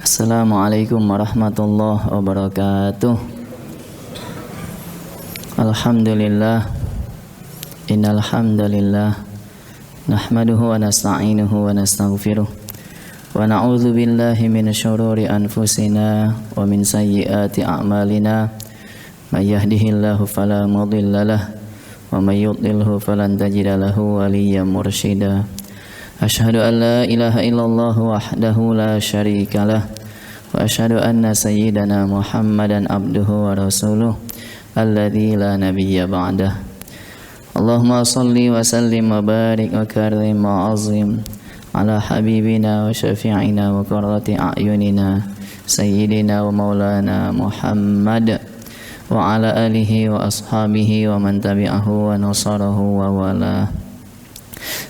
Assalamualaikum warahmatullahi wabarakatuh. Alhamdulillah, innal hamdalillah nahmaduhu wa nasta'inuhu wa nastaghfiruh wa na'udzu billahi minasyururi anfusina wa min sayyiati a'malina. May yahdihillahu fala mudhillalah wa may yudlilhu falan tajida lahu waliyyan mursyida. Asyhadu an la ilaha illallah wahdahu la syarikalah wa asyhadu anna sayyidana Muhammadan abduhu wa rasuluh alladzi la nabiyya ba'dah. Allahumma salli wa sallim wa barik wa karim wa azim ala habibina wa syafi'ina wa qurrati a'yunina sayyidina wa maulana Muhammad wa ala alihi wa ashabihi wa man tabi'ahu wa nasarahu wa wala.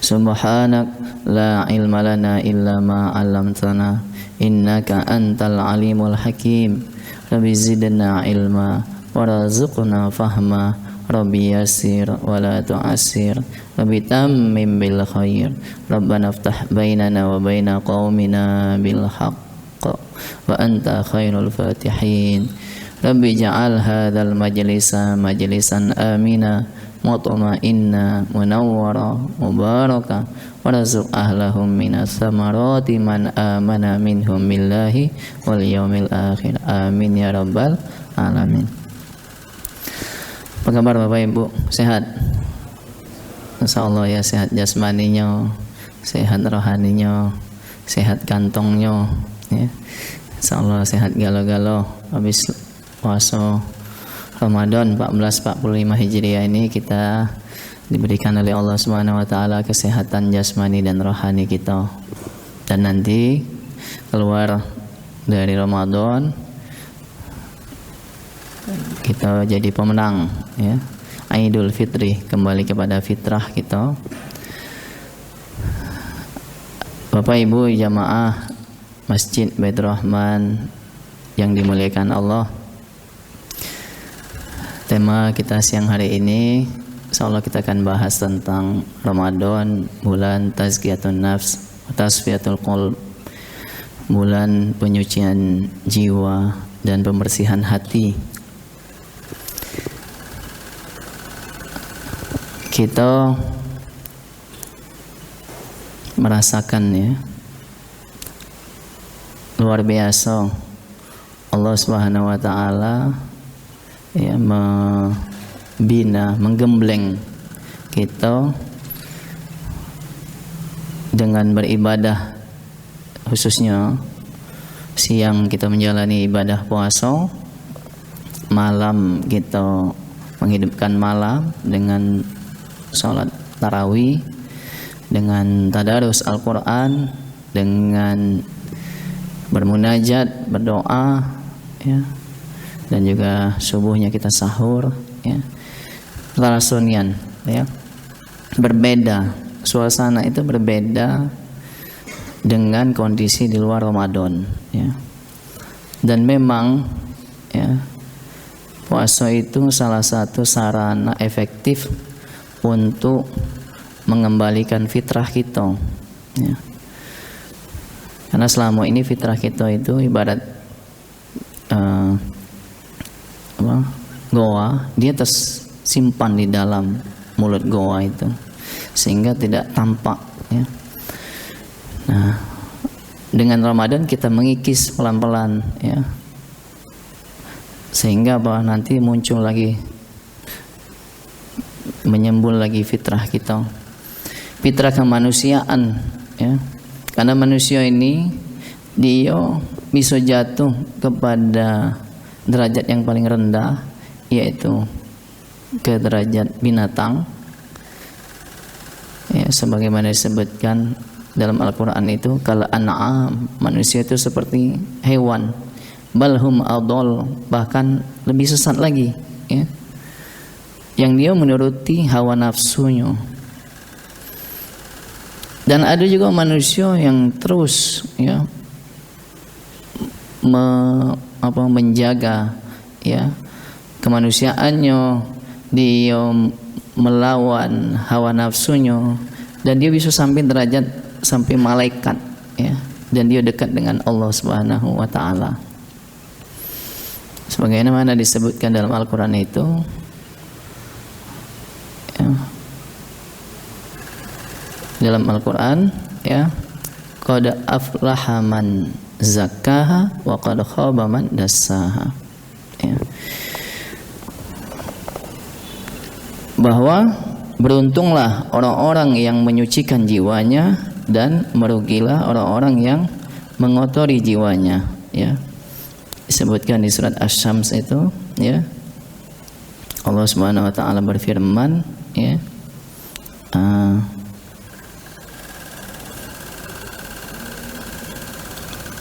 Subhanak la ilma lana illa ma 'allamtana innaka antal alimul hakim. Rabbi zidna ilma warzuqna fahma. Rabbi yassir wa la tu'assir. Rabbi tammim bil khair. Rabbana iftah bainana wa baina qaumina bil haqq wa anta khairul fatihin. Rabbi ja'al hadzal majlisa majlisan amina mutma'inna munawwara mubaraka warzuq ahlahum minas samarati man amana minhum billahi wal yaumil akhir. Amin ya rabbal alamin. Apa kabar Bapak Ibu? Sehat? Insyaallah ya, sehat jasmaninya, sehat rohaninya, sehat kantongnya ya. Insyaallah sehat galau-galau habis puasa Ramadan 1445 Hijriah ini kita diberikan oleh Allah Subhanahu wa taala kesehatan jasmani dan rohani kita. Dan nanti keluar dari Ramadan kita jadi pemenang ya. Idul Fitri, kembali kepada fitrah kita. Bapak Ibu jamaah Masjid Baitur Rahman yang dimuliakan Allah. Tema kita siang hari ini, insyaallah kita akan bahas tentang Ramadan, bulan tazkiyatun nafs, tasfiyatul qalb, bulan penyucian jiwa dan pembersihan hati. Kita merasakan ya, luar biasa Allah Subhanahu wa taala ya membina, menggembleng kita dengan beribadah, khususnya siang kita menjalani ibadah puasa, malam kita menghidupkan malam dengan salat tarawih, dengan tadarus Al-Quran, dengan bermunajat, berdoa ya. Dan juga subuhnya kita sahur ya. Larasonian ya. Berbeda, suasana itu berbeda dengan kondisi di luar Ramadan ya. Dan memang ya, puasa itu salah satu sarana efektif untuk mengembalikan fitrah kita ya. Karena selama ini fitrah kita itu ibarat goa, dia tersimpan di dalam mulut goa itu sehingga tidak tampak ya. Nah, dengan Ramadan kita mengikis pelan-pelan ya, sehingga bahwa nanti muncul lagi, menyembul lagi fitrah kita, fitrah kemanusiaan ya. Karena manusia ini dia bisa jatuh kepada derajat yang paling rendah, yaitu ke derajat binatang ya, sebagaimana disebutkan dalam Al-Quran itu, kal an'am, manusia itu seperti hewan, balhum adol, bahkan lebih sesat lagi ya, yang dia menuruti hawa nafsunya. Dan ada juga manusia yang terus ya menjaga ya kemanusiaannya, dia melawan hawa nafsunya, dan dia bisa sampai derajat sampai malaikat ya. dan dia dekat dengan Allah Subhanahu wa taala. Sebagaimana disebutkan dalam Al-Qur'an itu, ya, dalam Al-Qur'an, ya, qad aflaha man zakkaha wa qad khaba man dassaha, ya. Bahwa beruntunglah orang-orang yang menyucikan jiwanya dan merugilah orang-orang yang mengotori jiwanya, ya. Disebutkan di surat Asy-Syams itu, ya. Allah Subhanahu wa taala berfirman, ya.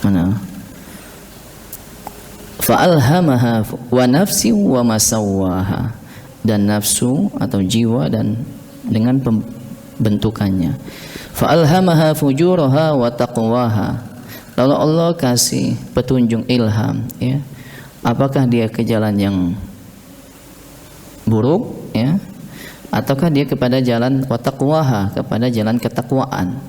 Mana? Fa'alhamaha wa nafsi wa masawwaha, dan nafsu atau jiwa dan dengan pembentukannya. Fa'alhamaha fujuraha wa taqwaha, lalu Allah kasih petunjuk ilham, ya, apakah dia ke jalan yang buruk, ya, ataukah dia kepada jalan wa taqwaha, kepada jalan ketakwaan.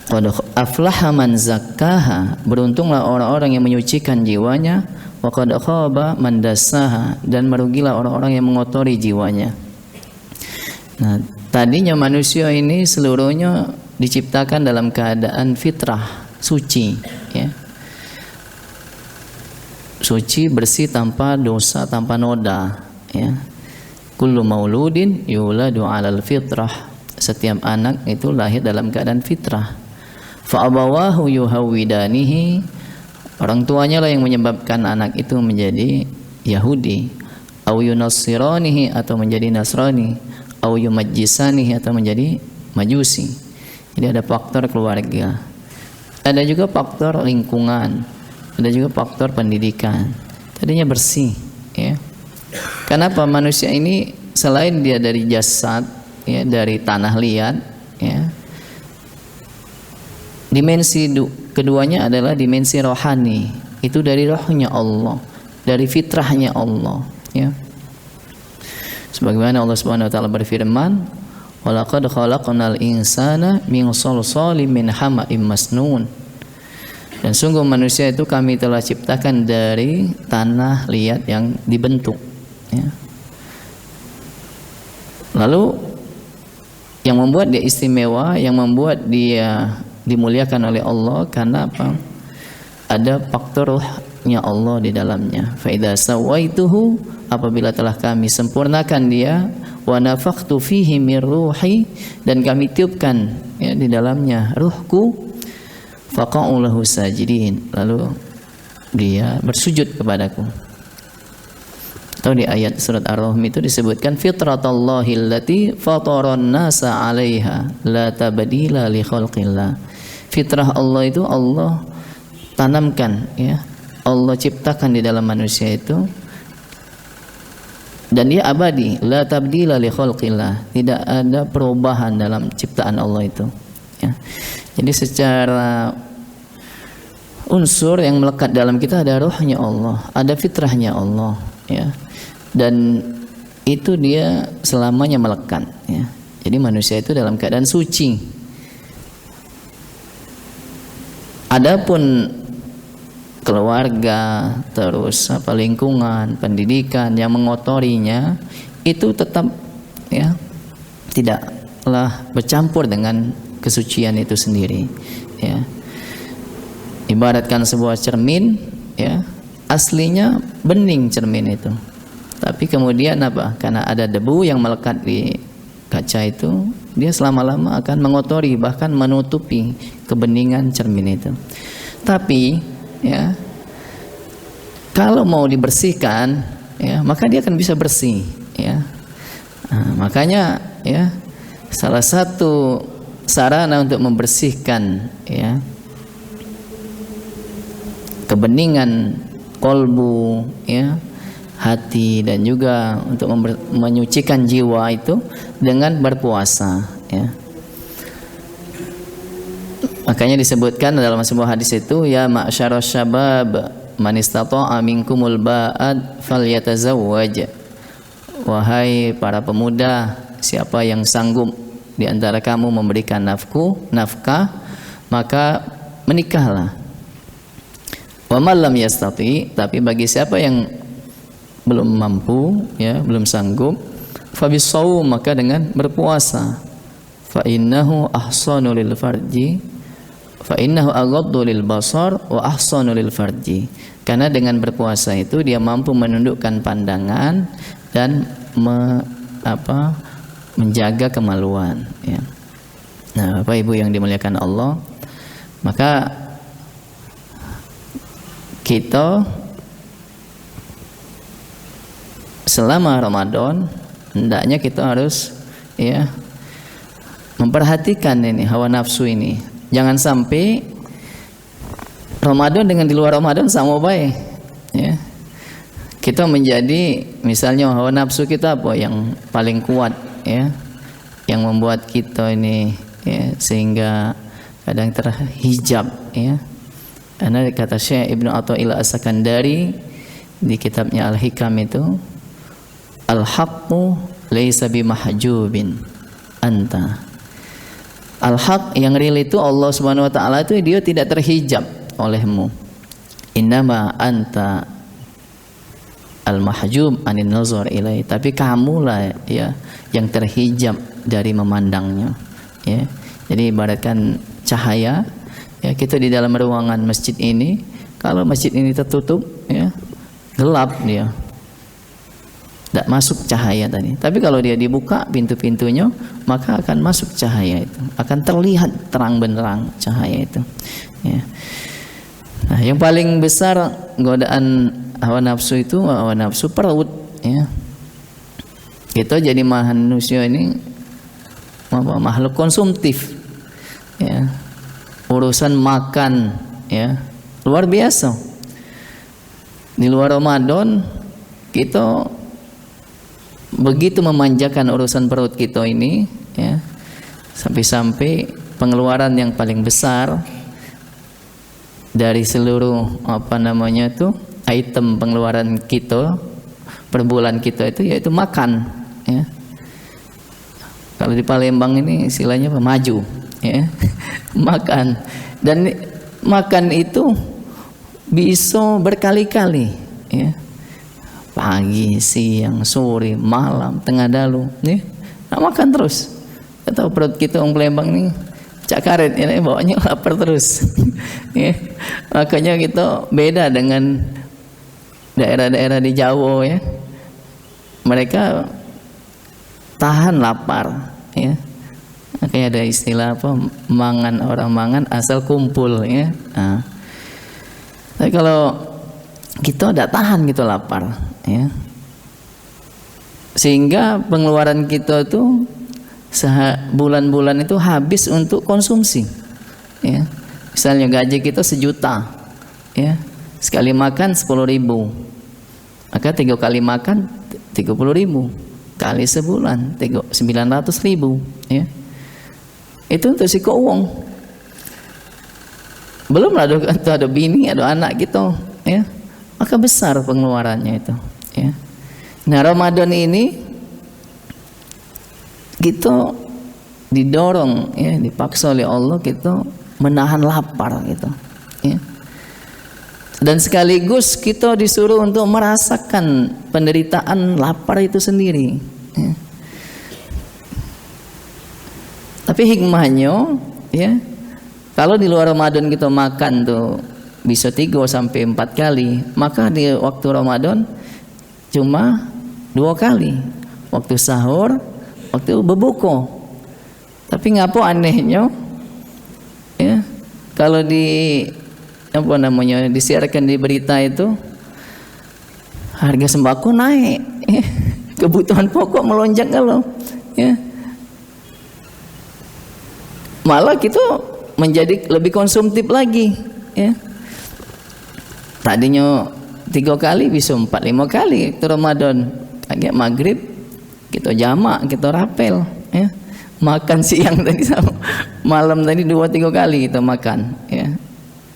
Qad aflaha man zakkaha, beruntunglah orang-orang yang menyucikan jiwanya, wa qad khaba man dassaha, dan merugilah orang-orang yang mengotori jiwanya. Nah, tadinya manusia ini seluruhnya diciptakan dalam keadaan fitrah, suci, ya. Suci, bersih, tanpa dosa, tanpa noda, ya. Kullu mauludin yuladu 'alal fitrah, setiap anak itu lahir dalam keadaan fitrah. Fa abawahu yuhawidanihi, orang tuanya lah yang menyebabkan anak itu menjadi Yahudi, au yunassiranihi, atau menjadi Nasrani, au yumajjisanihi, atau menjadi Majusi. Jadi ada faktor keluarga, ada juga faktor lingkungan, ada juga faktor pendidikan. Tadinya bersih, ya. Kenapa manusia ini selain dia dari jasad, ya, dari tanah liat, ya, dimensi keduanya adalah dimensi rohani, itu dari rohnya Allah, dari fitrahnya Allah, ya. Sebagaimana Allah Subhanahu wa taala berfirman, walaqad khalaqnal insana min shalshalin min hama'im masnun, dan sungguh manusia itu kami telah ciptakan dari tanah liat yang dibentuk, ya. Lalu yang membuat dia istimewa, yang membuat dia dimuliakan oleh Allah, karena apa? Ada faktor ruhnya Allah di dalamnya. Fa idza sawaituhu, apabila telah kami sempurnakan dia, wa nafakhtu fihi min ruhi, dan kami tiupkan, ya, di dalamnya ruhku, faqa'u lahu sajidin, lalu dia bersujud kepadaku. Atau di ayat surat Ar-Rahm itu disebutkan fitratallahi allati fataran nasa 'alaiha la tabdila li khalqillah. Fitrah Allah itu Allah tanamkan, ya, Allah ciptakan di dalam manusia itu, dan dia abadi, la tabdila li khalqillah, tidak ada perubahan dalam ciptaan Allah itu, ya. Jadi secara unsur yang melekat dalam kita ada rohnya Allah, ada fitrahnya Allah, ya, dan itu dia selamanya melekat, ya. Jadi manusia itu dalam keadaan suci. Adapun keluarga, terus apa, lingkungan, pendidikan yang mengotorinya, itu tetap, ya, tidaklah bercampur dengan kesucian itu sendiri, ya. Ibaratkan sebuah cermin, ya, aslinya bening cermin itu, tapi kemudian apa? Karena ada debu yang melekat di kaca itu, dia selama-lama akan mengotori, bahkan menutupi kebeningan cermin itu. Tapi, ya, kalau mau dibersihkan, ya, maka dia akan bisa bersih, ya. Nah, makanya, ya, salah satu sarana untuk membersihkan, ya, kebeningan kolbu, ya, hati, dan juga untuk menyucikan jiwa itu dengan berpuasa, ya. Makanya disebutkan dalam sebuah hadis itu, ya ma'syarasy syabab man istata'a minkumul ba'ad falyatazawwaj, wahai para pemuda, siapa yang sanggup di antara kamu memberikan nafkah, maka menikahlah. Wa man lam yastati, tapi bagi siapa yang belum mampu, ya, belum sanggup, fa bisawm, maka dengan berpuasa. Fa innahu ahsanu lil farji, fa innahu aghaddu lil basar wa ahsanu lil farji. Karena dengan berpuasa itu dia mampu menundukkan pandangan dan menjaga kemaluan, ya. Nah, Bapak Ibu yang dimuliakan Allah, maka kita selama Ramadan hendaknya kita harus, ya, memperhatikan ini hawa nafsu ini. Jangan sampai Ramadan dengan di luar Ramadan sama baik, ya. Kita menjadi misalnya hawa nafsu kita apa yang paling kuat, ya, yang membuat kita ini, ya, sehingga kadang terhijab, ya. Karena kata Syekh Ibnu Athaillah As-Sakandari di kitabnya Al-Hikam itu, al-haqqu laisa bimahjubin anta. Al-haq yang real itu Allah Subhanahu wa taala itu dia tidak terhijab olehmu. Innama anta al-mahjub anin nazar ilai, tapi kamulah, ya, yang terhijab dari memandangnya, ya. Jadi ibaratkan cahaya, ya, kita di dalam ruangan masjid ini, kalau masjid ini tertutup, ya, gelap dia, tidak masuk cahaya tadi. Tapi kalau dia dibuka pintu-pintunya, maka akan masuk cahaya itu, akan terlihat terang benderang cahaya itu, ya. Nah, yang paling besar godaan hawa nafsu itu hawa nafsu perut, ya. Kita jadi manusia ini makhluk konsumtif, ya. Urusan makan, ya, luar biasa. Di luar Ramadan kita begitu memanjakan urusan perut kita ini, ya, sampai-sampai pengeluaran yang paling besar dari seluruh item pengeluaran kita per bulan kita itu yaitu makan, ya. Kalau di Palembang ini istilahnya apa? Maju, ya. Makan, dan makan itu bisa berkali-kali, ya. Pagi, siang, sore, malam, tengah dalu, nih, nah, makan terus. Atau perut kita orang Palembang nih cak karet, ini bawanya lapar terus. Ya. Makanya kita beda dengan daerah-daerah di Jawa, ya. Mereka tahan lapar, ya. Makanya ada istilah apa, orang mangan asal kumpul, ya. Nah. Tapi kalau kita tidak tahan gitu lapar, ya. Sehingga pengeluaran kita itu bulan-bulan itu habis untuk konsumsi, ya. Misalnya gaji kita 1 juta, ya, sekali makan 10.000, maka 3 kali makan 30.000 kali sebulan 900.000, ya. Itu untuk si keuang. Belum ada bini, ada anak gitu, ya. Maka besar pengeluarannya itu, ya. Nah, Ramadan ini kita didorong, ya, dipaksa oleh Allah kita menahan lapar gitu, ya. Dan sekaligus kita disuruh untuk merasakan penderitaan lapar itu sendiri, ya. Tapi hikmahnya, ya, kalau di luar Ramadan kita makan tuh bisa 3 sampai 4 kali, maka di waktu Ramadan cuma 2 kali, waktu sahur, waktu berbuka. Tapi ngapo anehnya, ya, kalau disiarkan di berita itu harga sembako naik, ya. Kebutuhan pokok melonjak kalau, ya. Malah kita menjadi lebih konsumtif lagi, ya. Tadinya 3 kali bisa 4-5 kali itu Ramadan. Agak maghrib kita jamak, kita rapel, ya. Makan siang tadi sama malam tadi 2-3 kali kita makan, ya.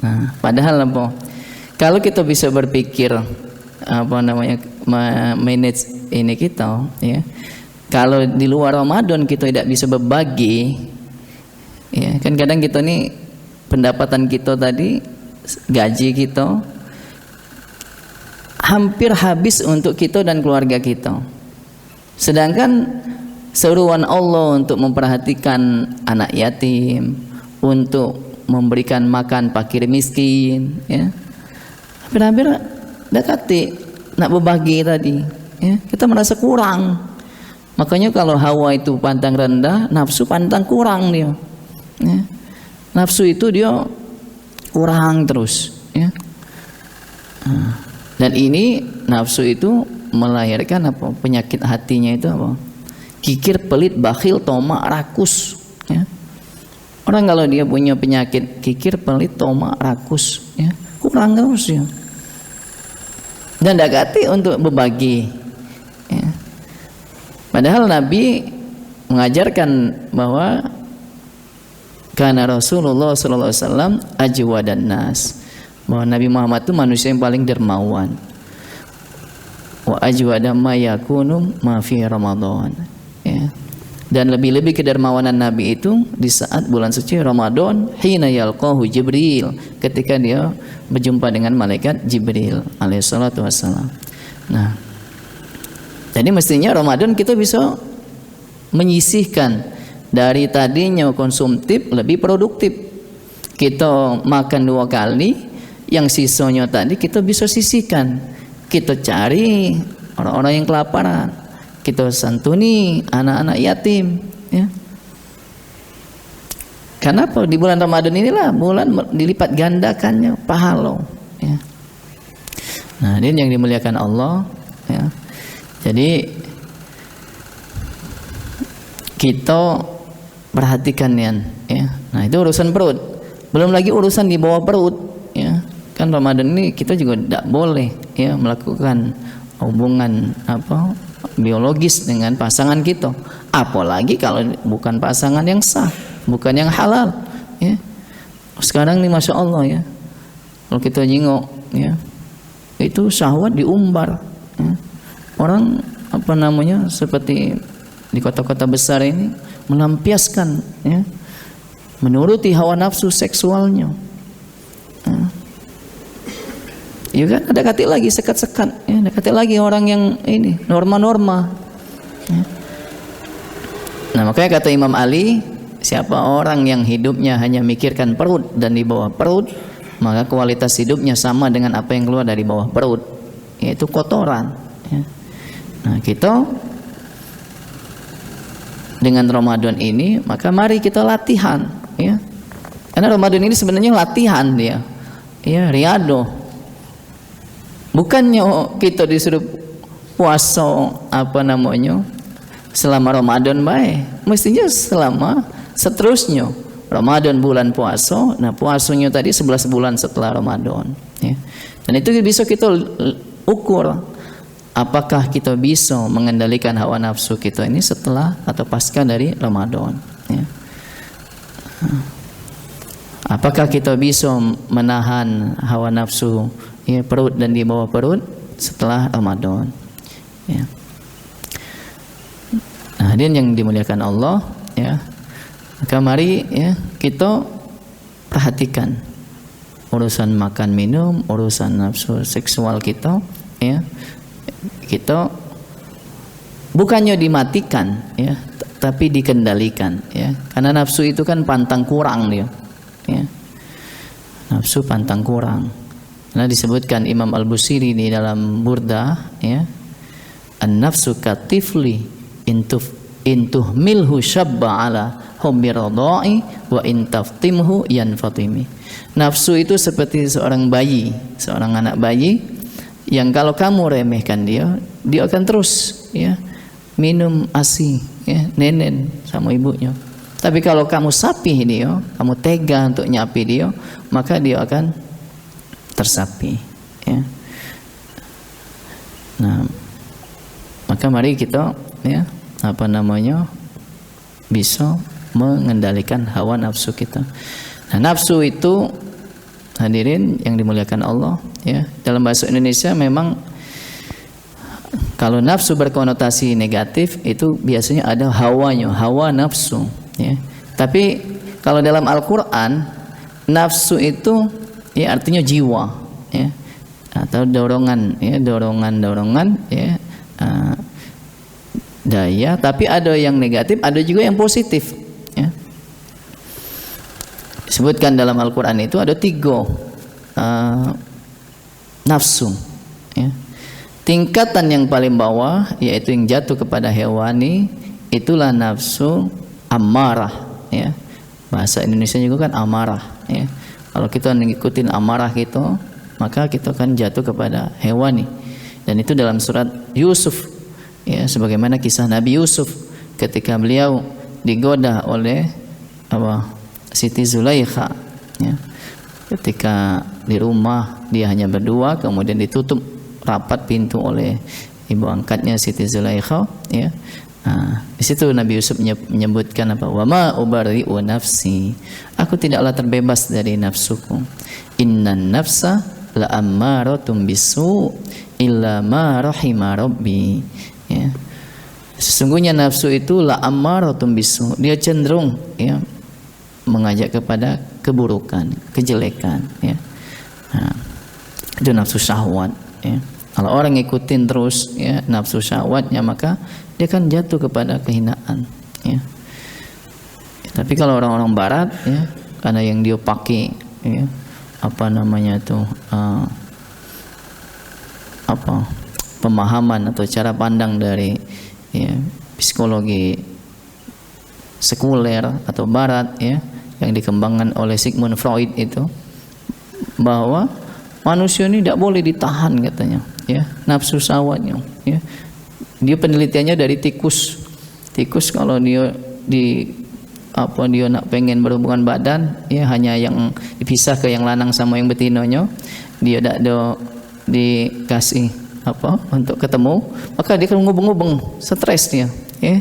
Nah, padahal apa? Kalau kita bisa berpikir manage ini kita, ya. Kalau di luar Ramadan kita tidak bisa berbagi, ya, kan kadang kita nih pendapatan kita tadi, gaji kita hampir habis untuk kita dan keluarga kita. Sedangkan seruan Allah untuk memperhatikan anak yatim, untuk memberikan makan fakir miskin, ya, hampir-hampir dekati nak berbagi tadi, ya, kita merasa kurang. Makanya kalau hawa itu pantang rendah, nafsu pantang kurang dia, ya. Nafsu itu dia kurang terus, ya. Dan ini nafsu itu melahirkan apa? Penyakit hatinya itu apa? Kikir, pelit, bakhil, tomak, rakus, ya. Orang kalau dia punya penyakit kikir, pelit, tomak, rakus, ya, kurang terus ya. Dan dakati untuk berbagi, ya. Padahal Nabi mengajarkan bahwa karena Rasulullah SAW ajwadan nas, bahwa Nabi Muhammad itu manusia yang paling dermawan. Wa ajwada ma yakunu ma fi Ramadan, ya. Dan lebih-lebih kedermawanan Nabi itu di saat bulan suci Ramadan, hina yalqahu Jibril, ketika dia berjumpa dengan malaikat Jibril alaihi salatu wassalam. Nah, jadi mestinya Ramadan kita bisa menyisihkan dari tadinya konsumtif lebih produktif. Kita makan 2 kali, yang sisanya tadi kita bisa sisihkan. Kita cari orang-orang yang kelaparan, kita santuni anak-anak yatim, ya. Kenapa di bulan Ramadan inilah bulan dilipat gandakannya pahala, ya. Nah, ini yang dimuliakan Allah, ya. Jadi kita perhatikan ya. Nah, itu urusan perut. Belum lagi urusan di bawah perut, ya. Kan Ramadan ini kita juga tidak boleh, ya, melakukan hubungan apa biologis dengan pasangan kita, apalagi kalau bukan pasangan yang sah, bukan yang halal, ya. Sekarang nih Masya Allah, ya, kalau kita jengok, ya, itu syahwat diumbar, ya. Orang apa namanya seperti di kota-kota besar ini melampiaskan, ya, menuruti hawa nafsu seksualnya, ya. Ya kan, ada kati lagi sekat-sekat, ya, ada kati lagi orang yang ini norma-norma, ya. Nah, makanya kata Imam Ali, siapa orang yang hidupnya hanya mikirkan perut dan di bawah perut, maka kualitas hidupnya sama dengan apa yang keluar dari bawah perut, yaitu kotoran, ya. Nah, kita dengan Ramadan ini, maka mari kita latihan, ya. Karena Ramadan ini sebenarnya latihan dia, ya, riado. Bukannya kita disuruh puasa apa namanya selama Ramadan baik, mestinya selama seterusnya Ramadan bulan puasa. Nah, puasanya tadi 11 bulan setelah Ramadan, ya. Dan itu bisa kita ukur apakah kita bisa mengendalikan hawa nafsu kita ini setelah atau pasca dari Ramadan, ya. Apakah kita bisa menahan hawa nafsu, ya, perut dan di bawah perut setelah Ramadan, ya. Nah, hadirin yang dimuliakan Allah, ya, maka mari, ya, kita perhatikan urusan makan minum, urusan nafsu seksual kita, ya. Kita bukannya dimatikan, ya, tapi dikendalikan, ya. Karena nafsu itu kan pantang kurang dia, ya. Nafsu pantang kurang. Nah, disebutkan Imam Al-Busiri di dalam Burdah, ya, an-nafsu katifli intuh milhu syabba ala hubbi radha'i wa intaftimhu yanfatimi. Nafsu itu seperti seorang bayi, seorang anak bayi yang kalau kamu remehkan dia akan terus, ya, minum ASI, ya, nenen sama ibunya. Tapi kalau kamu sapih dia, kamu tega untuk nyapi dia, maka dia akan tersapi, ya. Nah, maka mari kita, ya, apa namanya bisa mengendalikan hawa nafsu kita. Nah, nafsu itu, hadirin yang dimuliakan Allah, ya, dalam bahasa Indonesia memang kalau nafsu berkonotasi negatif itu biasanya ada hawanya, hawa nafsu, ya. Tapi kalau dalam Al-Quran nafsu itu ya artinya jiwa, ya, atau dorongan, ya, dorongan ya, daya. Tapi ada yang negatif, ada juga yang positif, ya. Disebutkan dalam Al-Quran itu ada 3 nafsu, ya. Tingkatan yang paling bawah yaitu yang jatuh kepada hewani, itulah nafsu amarah, ya. Bahasa Indonesia juga kan amarah, ya. Kalau kita ngikutin amarah gitu, maka kita akan jatuh kepada hewani. Dan itu dalam surat Yusuf, ya, sebagaimana kisah Nabi Yusuf ketika beliau digoda oleh Siti Zulaikha, ya. Ketika di rumah dia hanya berdua, kemudian ditutup rapat pintu oleh ibu angkatnya Siti Zulaikha, ya. Di situ Nabi Yusuf menyebutkan wa ma ubari'u nafsi, aku tidaklah terbebas dari nafsuku, innan nafsa la ammaratum bisu illa ma rahima rabbi, ya. Sesungguhnya nafsu itu la ammaratum bisu, dia cenderung, ya, mengajak kepada keburukan, kejelekan, ya. Itu nafsu syahwat, ya. Kalau orang ngikutin terus, ya, nafsu syahwatnya, maka dia kan jatuh kepada kehinaan, ya. Tapi kalau orang-orang barat, ya, karena yang dia pakai, ya, pemahaman atau cara pandang dari, ya, psikologi sekuler atau barat, ya, yang dikembangkan oleh Sigmund Freud itu, bahwa manusia ini tidak boleh ditahan katanya, ya, nafsu syahwatnya, ya. Dia penelitiannya dari tikus. Tikus kalau dia dia nak pengen berhubungan badan, ya, hanya yang dipisah ke yang lanang sama yang betinanya, dia tak ada dikasih untuk ketemu, maka dia akan ngubeng-ngubeng, stres dia, ya.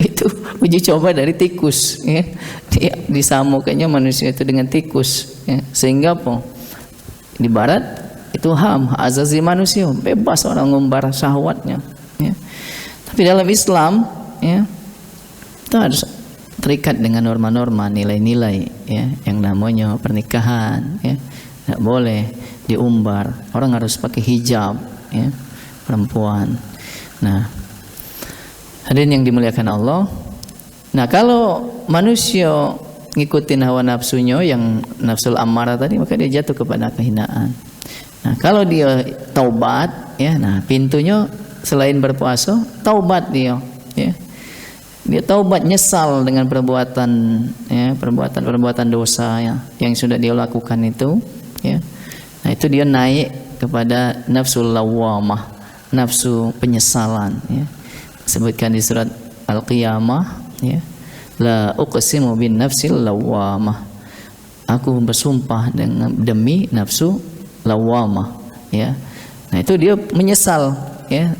Itu uji coba dari tikus, ya. Dia disamakannya manusia itu dengan tikus, ya. Sehingga di barat itu hak azazi manusia, bebas orang ngumbar syahwatnya, ya. Tapi dalam Islam, ya, itu harus terikat dengan norma-norma, nilai-nilai, ya, yang namanya pernikahan, ya, tidak boleh diumbar, orang harus pakai hijab, ya, perempuan. Nah, hadirin yang dimuliakan Allah, nah kalau manusia ngikutin hawa nafsunya yang nafsul amarah tadi, maka dia jatuh kepada kehinaan. Nah, kalau dia taubat, ya, nah pintunya selain berpuasa, taubat dia, ya. Dia taubat, nyesal dengan perbuatan, ya, perbuatan dosa, ya, yang sudah dia lakukan itu, ya. Nah, itu dia naik kepada nafsul lawamah, nafsu penyesalan, ya. Sebutkan di surat Al-Qiyamah, ya, la uqsimu bin nafsil lawamah, aku bersumpah demi nafsu lawamah, ya. Nah, itu dia menyesal, ya.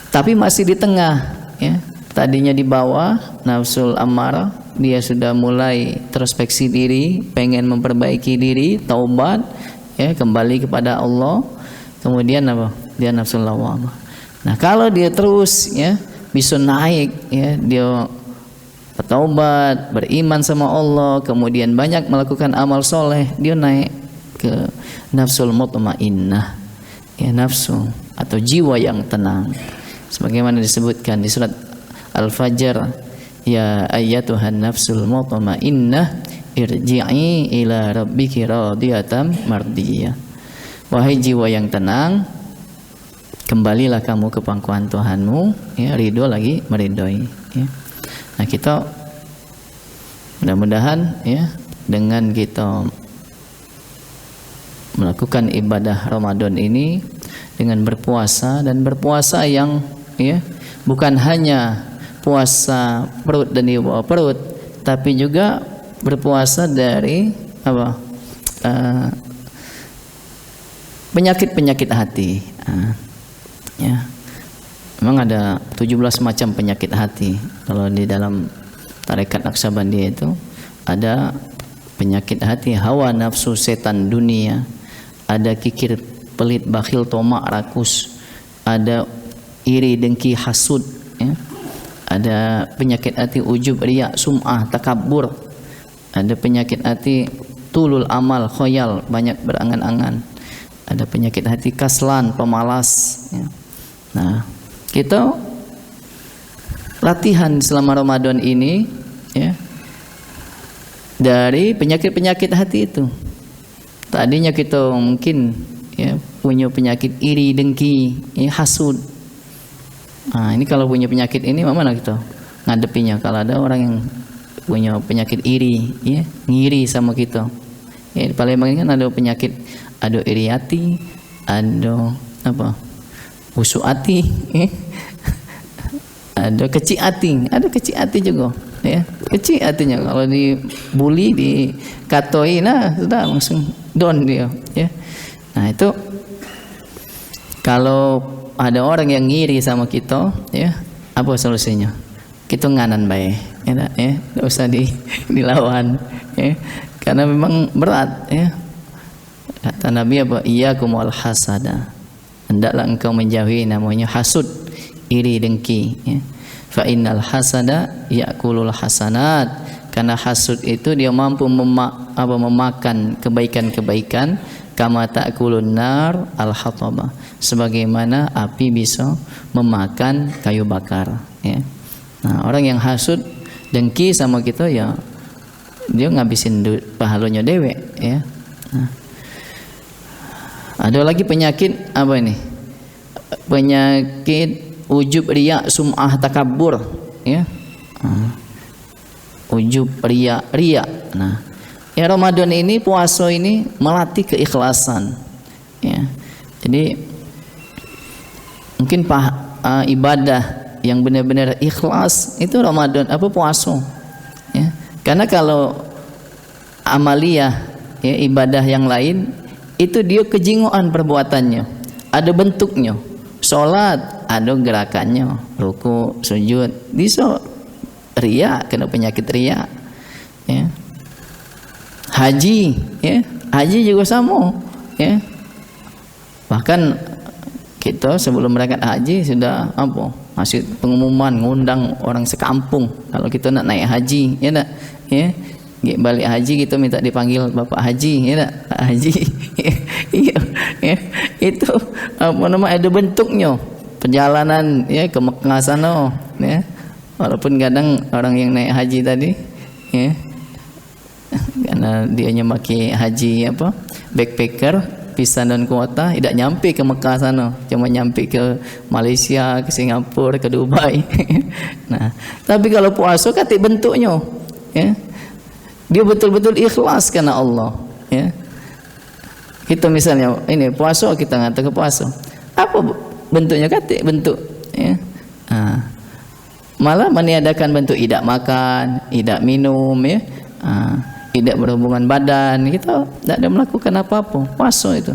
Tapi masih di tengah, ya. Tadinya di bawah nafsul amarah, dia sudah mulai introspeksi diri, pengen memperbaiki diri, taubat, ya, kembali kepada Allah. Kemudian dia nafsul lawamah. Nah, kalau dia terus, ya, bisa naik, ya, dia bertaubat, beriman sama Allah, kemudian banyak melakukan amal soleh, dia naik ke nafsul mutmainnah, ya, nafsu atau jiwa yang tenang. Sebagaimana disebutkan di surat Al-Fajr, ya ayyatuhan nafsul mutmainnah irji'i ila rabbiki radiyatan mardiyah. Wahai jiwa yang tenang, kembalilah kamu ke pangkuan Tuhanmu, ya, ridho lagi meridhoi, ya. Nah, kita mudah-mudahan, ya, dengan kita melakukan ibadah Ramadan ini dengan berpuasa, dan berpuasa yang, ya, bukan hanya puasa perut dan di bawah perut, tapi juga berpuasa dari penyakit-penyakit hati, ya. Memang ada 17 macam penyakit hati. Kalau di dalam tarekat Naqsabandiyah itu ada penyakit hati, hawa nafsu, setan dunia, ada kikir, pelit, bakhil, tomak, rakus, ada iri, dengki, hasud, ya. Ada penyakit hati ujub, riya, sum'ah, takabur, Ada penyakit hati tulul amal, khoyal, banyak berangan-angan. Ada penyakit hati kaslan, pemalas, ya. Nah, kita latihan selama Ramadan ini, ya, dari penyakit-penyakit hati itu. Tadinya kita mungkin, ya, punya penyakit iri, dengki, ya, hasud. Nah, ini kalau punya penyakit ini, mana kita ngadepinya? Kalau ada orang yang punya penyakit iri, ya, ngiri sama kita. Ya, di Palembang kan ada penyakit, ada iri hati, ada apa? Busuk hati, ya. Ada kecil hati juga, ya. Kecil hatinya kalau dibully, dikatoi, nah sudah langsung down dia, ya. Nah, itu kalau ada orang yang ngiri sama kita, ya, apa solusinya? Kita nganan baik, ya, nggak usah dilawan, ya. Karena memang berat, ya. Kata Nabi apa? Iyyakum wal hasada. Hendaklah engkau menjauhi namanya hasud, iri, dengki, ya. Fa innal hasada ya'kulul hasanat. Karena hasud itu dia mampu memakan kebaikan-kebaikan, kama ta'kulun nar al-hataba. Sebagaimana api bisa memakan kayu bakar, ya. Nah, orang yang hasud, dengki sama kita, ya, dia ngabisin pahalanya dewe, ya. Nah, ada lagi penyakit apa ini? Penyakit ujub, riya, sum'ah, takabur, ya. Ujub, riya. Nah, ya, Ramadan ini, puasa ini melatih keikhlasan, ya. Jadi mungkin ibadah yang benar-benar ikhlas itu Ramadan, puasa, ya. Karena kalau amaliyah, ya, ibadah yang lain itu dia kejingoan perbuatannya, ada bentuknya. Sholat ada gerakannya, ruku, sujud, bisa riya, kena penyakit riya, ya. Haji, ya, haji juga sama, ya. Bahkan kita sebelum berangkat haji sudah masih pengumuman, ngundang orang sekampung kalau kita nak naik haji, ya nak, ya. Balik haji kita minta dipanggil Bapak Haji, ya nak, Pak Haji. Iya, ya. Itu ada bentuknya. Perjalanan, ya, ke Mekah sana, ya. Walaupun kadang orang yang naik haji tadi, ya, karena dianya pakai haji backpacker, pisan dan kuota, tidak nyampe ke Mekah sana, cuma nyampe ke Malaysia, ke Singapura, ke Dubai. Nah, tapi kalau puasa kata bentuknya, ya, dia betul-betul ikhlas karena Allah, ya. Kita misalnya ini puasa, kita ngata ke puasa, apa bentuknya? Kata bentuk, ya. Nah, malah meniadakan bentuk, tidak makan, tidak minum, ya. Tidak berhubungan badan, kita tidak ada melakukan apa-apa, puasa itu.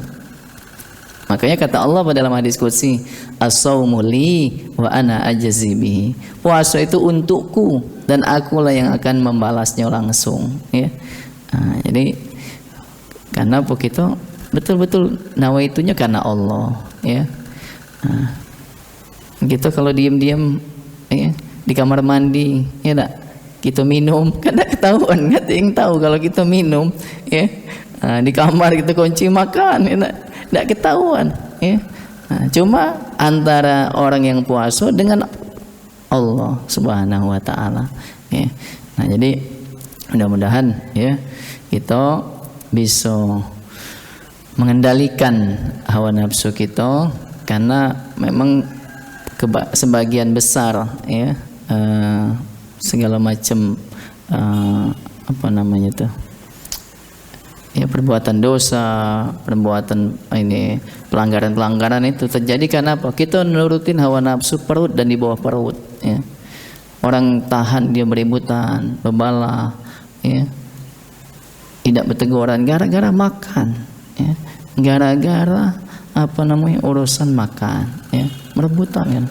Makanya kata Allah pada dalam hadis qudsi, as-saumu li wa ana ajzi bihi. Puasa itu untukku dan akulah yang akan membalasnya langsung, ya. Jadi karena apa, kita betul-betul nawaitunya karena Allah, ya. Kita kalau diam-diam, ya, di kamar mandi, ya tak, kita minum, kan tak ketahuan, nggak ada yang tahu kalau kita minum, ya. Di kamar kita kunci makan, ya, tak ketahuan, ya. Cuma antara orang yang puasa dengan Allah Subhanahu wa taala, ya. Nah, jadi mudah-mudahan, ya, kita bisa mengendalikan hawa nafsu kita, karena memang sebagian besar, ya, segala macam ya, perbuatan dosa, perbuatan ini, pelanggaran-pelanggaran itu terjadi karena apa? Kita nurutin hawa nafsu perut dan di bawah perut, ya. Orang tahan dia beributan, bebalah, ya, tidak berteguran gara-gara makan, ya. Gara-gara urusan makan, ya, merebutan, kan,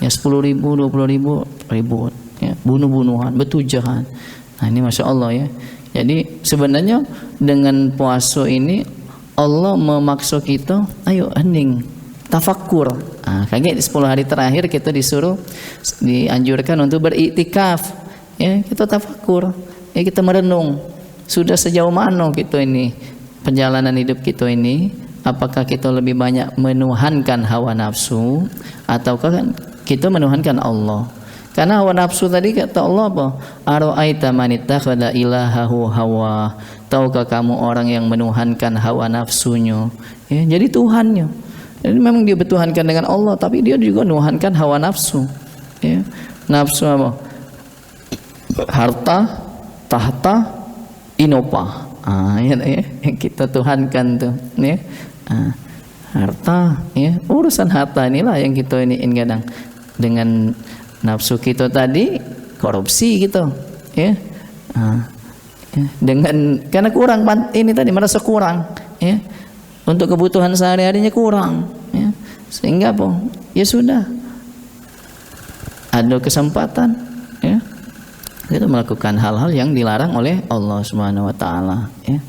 ya, 10.000, 20.000 ribut, ya, bunuh-bunuhan, bertujahan. Nah, ini Masya Allah, ya. Jadi sebenarnya dengan puasa ini Allah memaksa kita, ayo hening, tafakkur. Kayak 10 hari terakhir kita dianjurkan untuk beriktikaf, ya, kita tafakkur, ya, kita merenung, sudah sejauh mana kita ini perjalanan hidup kita ini, apakah kita lebih banyak menuhankan hawa nafsu ataukah kita menuhankan Allah? Karena hawa nafsu tadi kata Allah apa? Ara'aita man ittakhadha ilahahu hawa. Tahukah kamu orang yang menuhankan hawa nafsunya, ya, jadi Tuhannya. Jadi memang dia bertuhankan dengan Allah, tapi dia juga menuhankan hawa nafsu, ya. Nafsu apa? Harta, tahta, inopa. Ya, yang kita tuhankan tuh, ya. Harta, ya, urusan harta inilah yang kita iniin kadang dengan nafsu kita tadi, korupsi gitu, ya. Dengan karena kurang ini tadi merasa kurang, ya, untuk kebutuhan sehari-harinya kurang, ya, sehingga apa? Ya sudah, ada kesempatan, ya, kita melakukan hal-hal yang dilarang oleh Allah Subhanahu Wa Taala, ya.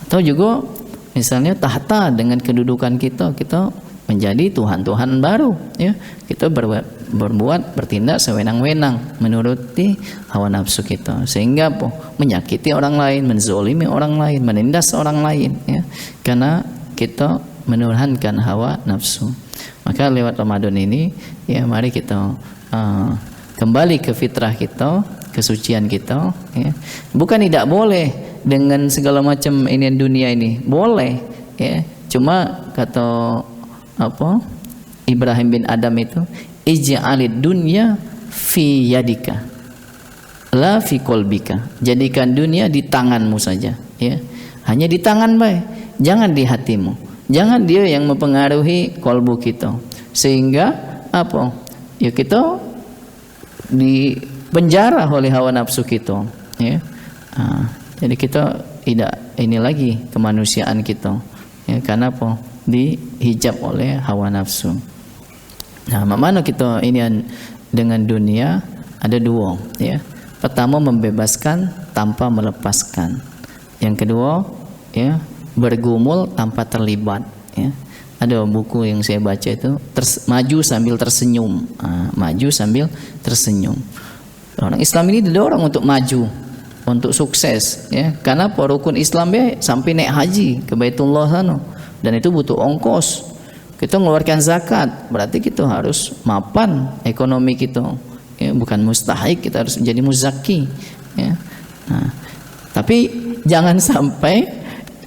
Atau juga misalnya tahta, dengan kedudukan kita menjadi Tuhan-Tuhan baru, ya, kita bertindak sewenang-wenang menuruti hawa nafsu kita, sehingga menyakiti orang lain, menzolimi orang lain, menindas orang lain, ya, karena kita menuhankan hawa nafsu. Maka lewat Ramadan ini, ya, mari kita kembali ke fitrah kita, kesucian kita, ya. Bukan tidak boleh dengan segala macam ini dunia ini, boleh, ya, cuma kata apa Ibrahim bin Adam itu, ij'alid dunya fi yadika la fi qalbika. Jadikan dunia di tanganmu saja, ya. Hanya di tangan baik, jangan di hatimu. Jangan dia yang mempengaruhi kalbu kita. Sehingga apa? Ya kita di penjara oleh hawa nafsu kita, ya. Jadi kita tidak ini lagi kemanusiaan kita, ya, karena apa? Dihijab oleh hawa nafsu. Nah, mana kita ini dengan dunia ada dua, ya. Pertama, membebaskan tanpa melepaskan. Yang kedua, ya, bergumul tanpa terlibat, ya. Ada buku yang saya baca itu, maju sambil tersenyum. Maju sambil tersenyum. Orang Islam ini didorong untuk maju, untuk sukses, ya. Karena rukun Islam sampai naik haji ke Baitullah sana, dan itu butuh ongkos. Kita mengeluarkan zakat, berarti kita harus mapan ekonomi kita, ya, bukan mustahik, kita harus menjadi muzaki, ya. Nah, tapi jangan sampai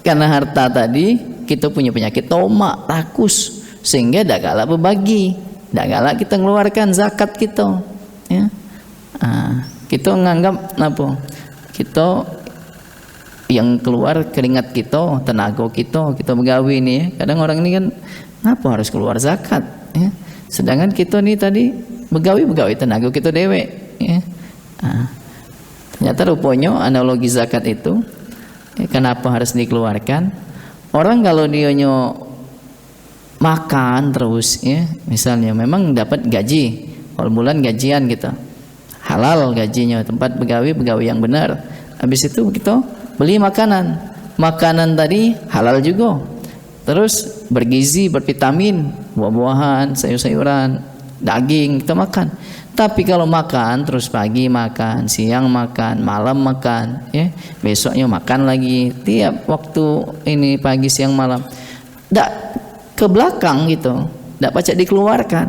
karena harta tadi kita punya penyakit tomak, rakus, sehingga tidak galak berbagi, tidak galak kita mengeluarkan zakat kita, ya. Kita menganggap apa? Kita yang keluar keringat kita, tenaga kita begawe ini, ya. Kadang orang ini kan ngapa harus keluar zakat, ya? Sedangkan kita nih tadi begawe tenaga kita dewek, ya. Ternyata rupanya analogi zakat itu, ya, kenapa harus dikeluarkan? Orang kalau dia makan terus, ya, misalnya memang dapat gaji, awal bulan gajian kita, halal gajinya, tempat begawe yang benar. Habis itu kita beli makanan tadi halal juga, terus bergizi, bervitamin, buah-buahan, sayur-sayuran, daging kita makan. Tapi kalau makan terus pagi makan, siang makan, malam makan, ya, besoknya makan lagi, tiap waktu ini pagi siang malam, tidak ke belakang gitu, tidak pacak dikeluarkan.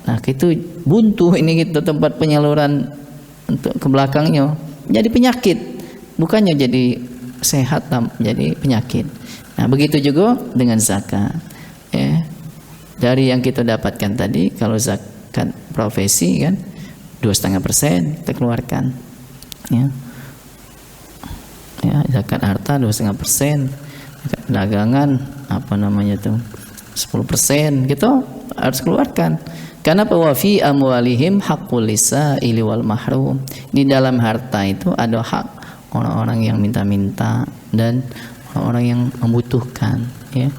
Nah, itu buntu ini gitu, tempat penyaluran untuk ke belakangnya jadi penyakit, bukannya jadi sehat, jadi penyakit. Nah, begitu juga dengan zakat, ya. Dari yang kita dapatkan tadi, kalau zakat profesi kan 2,5% kita keluarkan, ya. Ya, zakat harta 2,5%, zakat dagangan apa namanya tuh 10% kita harus keluarkan. Karena wa fi amwalihim haqqul lisaili wal mahrum. Di dalam harta itu ada hak orang-orang yang minta-minta dan orang yang membutuhkan, ya.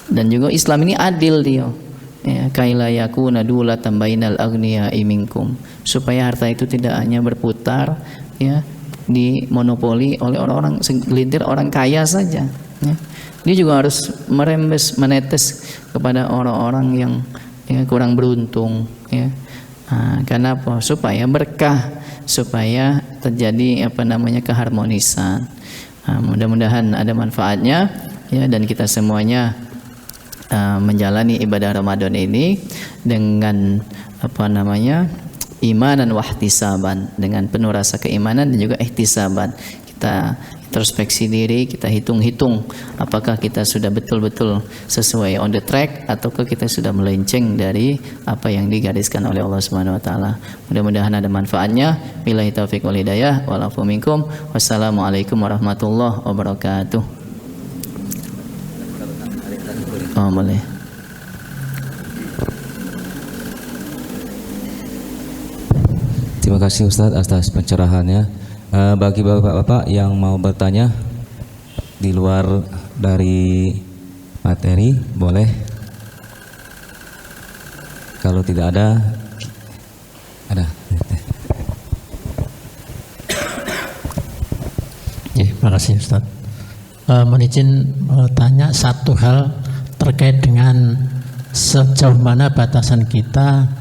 Dan juga Islam ini adil dia, ya, kaila yakuna dulatan bainal aghniya'i minkum, supaya harta itu tidak hanya berputar, ya, dimonopoli oleh orang-orang segelintir orang kaya saja, ya. Dia juga harus menetes kepada orang-orang yang, ya, kurang beruntung, ya. Karena apa? Supaya berkah supaya terjadi keharmonisan. Mudah-mudahan ada manfaatnya ya, dan kita semuanya menjalani ibadah Ramadan ini dengan imanan wahtisaban, dengan penuh rasa keimanan dan juga ihtisaban. Kita introspeksi diri, kita hitung-hitung apakah kita sudah betul-betul sesuai on the track ataukah kita sudah melenceng dari apa yang digariskan oleh Allah Subhanahu wa taala. Mudah-mudahan ada manfaatnya. Billahi taufiq wal hidayah. Wa'alaikum minkum. Wassalamualaikum warahmatullahi wabarakatuh. Oh, boleh. Terima kasih Ustadz atas pencerahannya. Bagi bapak-bapak yang mau bertanya di luar dari materi, boleh. Kalau tidak ada. Ya, terima kasih Ustadz. Mohon izin tanya satu hal terkait dengan sejauh mana batasan kita